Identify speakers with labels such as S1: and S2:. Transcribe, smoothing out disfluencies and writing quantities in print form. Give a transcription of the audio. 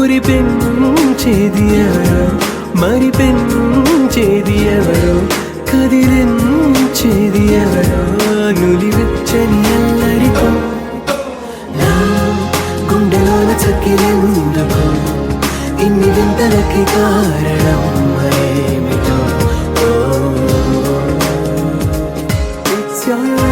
S1: మురిపెంచేది ఎవరో మరి పెంచేది ఎవరో కదిలించేది ఎవరో నులివెచ్చని అల్లరితో నా గుండెలోన చక్కిరెందుకో ఇన్ని వింతలకి కారణం ఏమిటో It's your